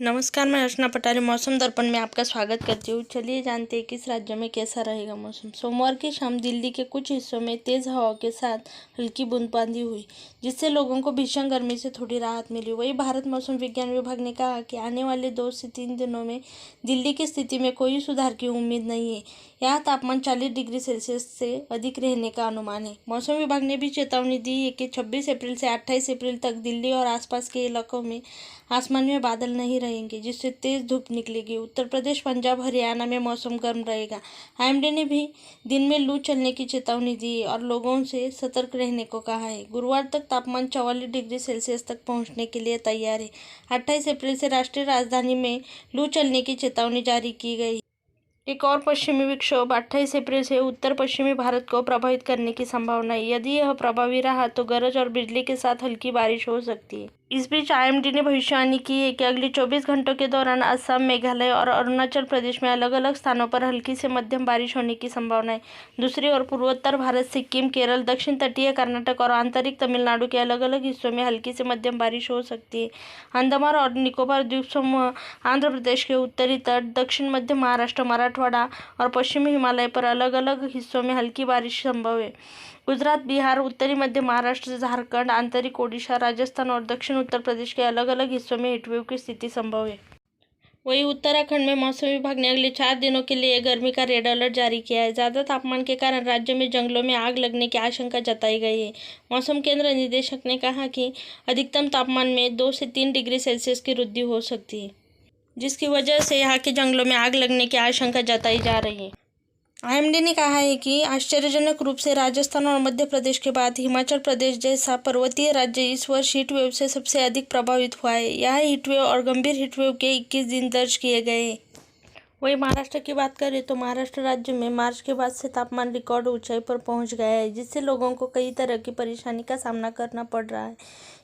नमस्कार, मैं अर्चना पटारे मौसम दर्पण में आपका स्वागत करती हूँ। चलिए जानते हैं किस राज्य में कैसा रहेगा मौसम। सोमवार की शाम दिल्ली के कुछ हिस्सों में तेज़ हवा के साथ हल्की बूंदबांदी हुई, जिससे लोगों को भीषण गर्मी से थोड़ी राहत मिली। वहीं भारत मौसम विज्ञान विभाग ने कहा कि आने वाले 2 से 3 दिनों में दिल्ली की स्थिति में कोई सुधार की उम्मीद नहीं है। यहाँ तापमान 40 डिग्री सेल्सियस से अधिक रहने का अनुमान है। मौसम विभाग ने भी चेतावनी दी है कि 26 अप्रैल से 28 अप्रैल तक दिल्ली और आसपास के इलाकों में आसमान में बादल नहीं रहेंगे, जिससे तेज धूप निकलेगी। उत्तर प्रदेश, पंजाब, हरियाणा में मौसम गर्म रहेगा। आईएमडी ने भी दिन में लू चलने की चेतावनी दी है और लोगों से सतर्क रहने को कहा है। गुरुवार तक तापमान 44 डिग्री सेल्सियस तक पहुंचने के लिए तैयार है। 28 अप्रैल से राष्ट्रीय राजधानी में लू चलने की चेतावनी जारी की गई। एक और पश्चिमी विक्षोभ 28 अप्रैल से उत्तर पश्चिमी भारत को प्रभावित करने की संभावना है। यदि यह प्रभावी रहा तो गरज और बिजली के साथ हल्की बारिश हो सकती है। इस बीच आईएमडी ने भविष्यवाणी की है कि अगले 24 घंटों के दौरान असम, मेघालय और अरुणाचल प्रदेश में अलग अलग स्थानों पर हल्की से मध्यम बारिश होने की संभावना है। दूसरी ओर पूर्वोत्तर भारत, सिक्किम, केरल, दक्षिण तटीय कर्नाटक और आंतरिक तमिलनाडु के अलग अलग हिस्सों में हल्की से मध्यम बारिश हो सकती है। अंडमान और निकोबार द्वीप समूह, आंध्र प्रदेश के उत्तरी तट, दक्षिण मध्य महाराष्ट्र, मराठवाड़ा और पश्चिमी हिमालय पर अलग अलग हिस्सों में हल्की बारिश संभव है। गुजरात, बिहार, उत्तरी मध्य महाराष्ट्र, झारखंड, आंतरिक ओडिशा, राजस्थान और दक्षिण उत्तर प्रदेश के अलग अलग हिस्सों में हीटवेव की स्थिति संभव है। वहीं उत्तराखंड में मौसम विभाग ने अगले 4 दिनों के लिए गर्मी का रेड अलर्ट जारी किया है। ज़्यादा तापमान के कारण राज्य में जंगलों में आग लगने की आशंका जताई गई है। मौसम केंद्र निदेशक ने कहा कि अधिकतम तापमान में 2 से 3 डिग्री सेल्सियस की वृद्धि हो सकती है, जिसकी वजह से यहाँ के जंगलों में आग लगने की आशंका जताई जा रही है। आईएमडी ने कहा है कि आश्चर्यजनक रूप से राजस्थान और मध्य प्रदेश के बाद हिमाचल प्रदेश जैसा पर्वतीय राज्य इस वर्ष हीटवेव से सबसे अधिक प्रभावित हुआ है। यहाँ हीटवेव और गंभीर हीटवेव के 21 दिन दर्ज किए गए हैं। वहीं महाराष्ट्र की बात करें तो महाराष्ट्र राज्य में मार्च के बाद से तापमान रिकॉर्ड ऊंचाई पर पहुंच गया है, जिससे लोगों को कई तरह की परेशानी का सामना करना पड़ रहा है।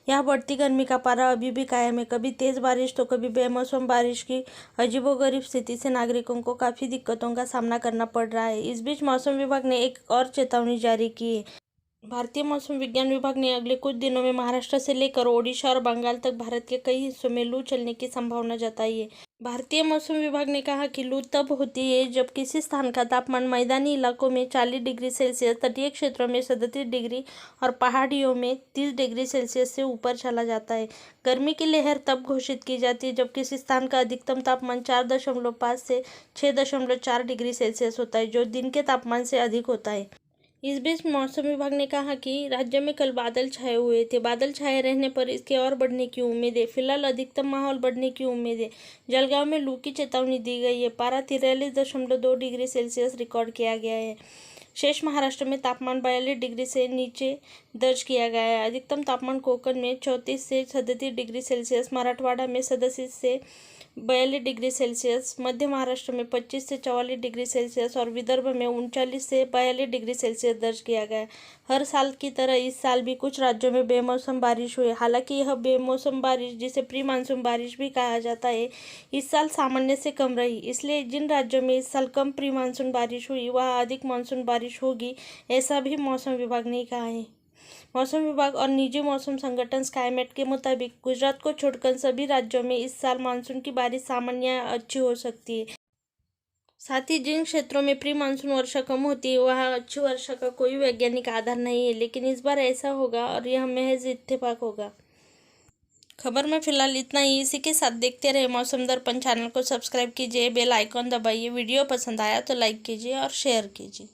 यहाँ बढ़ती गर्मी का पारा अभी भी कायम है। कभी तेज़ बारिश तो कभी बेमौसम बारिश की अजीबोगरीब स्थिति से नागरिकों को काफ़ी दिक्कतों का सामना करना पड़ रहा है। इस बीच मौसम विभाग ने एक और चेतावनी जारी की है। भारतीय मौसम विज्ञान विभाग ने अगले कुछ दिनों में महाराष्ट्र से लेकर ओडिशा और बंगाल तक भारत के कई हिस्सों में लू चलने की संभावना जताई है। भारतीय मौसम विभाग ने कहा कि लू तब होती है जब किसी स्थान का तापमान मैदानी इलाकों में 40 डिग्री सेल्सियस, तटीय क्षेत्रों में 37 डिग्री और पहाड़ियों में 30 डिग्री सेल्सियस से ऊपर चला जाता है। गर्मी की लहर तब घोषित की जाती है जब किसी स्थान का अधिकतम तापमान 4.5 से 6.4 डिग्री सेल्सियस होता है, जो दिन के तापमान से अधिक होता है। इस बीच मौसम विभाग ने कहा कि राज्य में कल बादल छाए हुए थे। बादल छाए रहने पर इसके और बढ़ने की उम्मीद है। फिलहाल अधिकतम माहौल बढ़ने की उम्मीद है। जलगांव में लू की चेतावनी दी गई है। पारा 43.2 डिग्री सेल्सियस रिकॉर्ड किया गया है। शेष महाराष्ट्र में तापमान 42 डिग्री से नीचे दर्ज किया गया है। अधिकतम तापमान कोकण में 34 से 37 डिग्री सेल्सियस, मराठवाड़ा में 37 से 42 डिग्री सेल्सियस, मध्य महाराष्ट्र में 25 से 44 डिग्री सेल्सियस और विदर्भ में 39 से 42 डिग्री सेल्सियस दर्ज किया गया है। हर साल की तरह इस साल भी कुछ राज्यों में बेमौसम बारिश हुई। हालांकि यह बेमौसम बारिश, जिसे प्री मानसून बारिश भी कहा जाता है, इस साल सामान्य से कम रही। इसलिए जिन राज्यों में इस साल कम प्री मानसून बारिश हुई वहाँ अधिक मानसून बारिश होगी, ऐसा भी मौसम विभाग ने कहा है। मौसम विभाग और निजी मौसम संगठन स्काईमेट के मुताबिक गुजरात को छोड़कर सभी राज्यों में इस साल मानसून की बारिश सामान्य या अच्छी हो सकती है। साथ ही जिन क्षेत्रों में प्री मानसून वर्षा कम होती है वहाँ अच्छी वर्षा का कोई वैज्ञानिक आधार नहीं है, लेकिन इस बार ऐसा होगा और यह महज इत्तेफाक होगा। खबर में फिलहाल इतना ही। इसी के साथ देखते रहे मौसम दर्पण। चैनल को सब्सक्राइब कीजिए, बेल आइकॉन दबाइए। वीडियो पसंद आया तो लाइक कीजिए और शेयर कीजिए।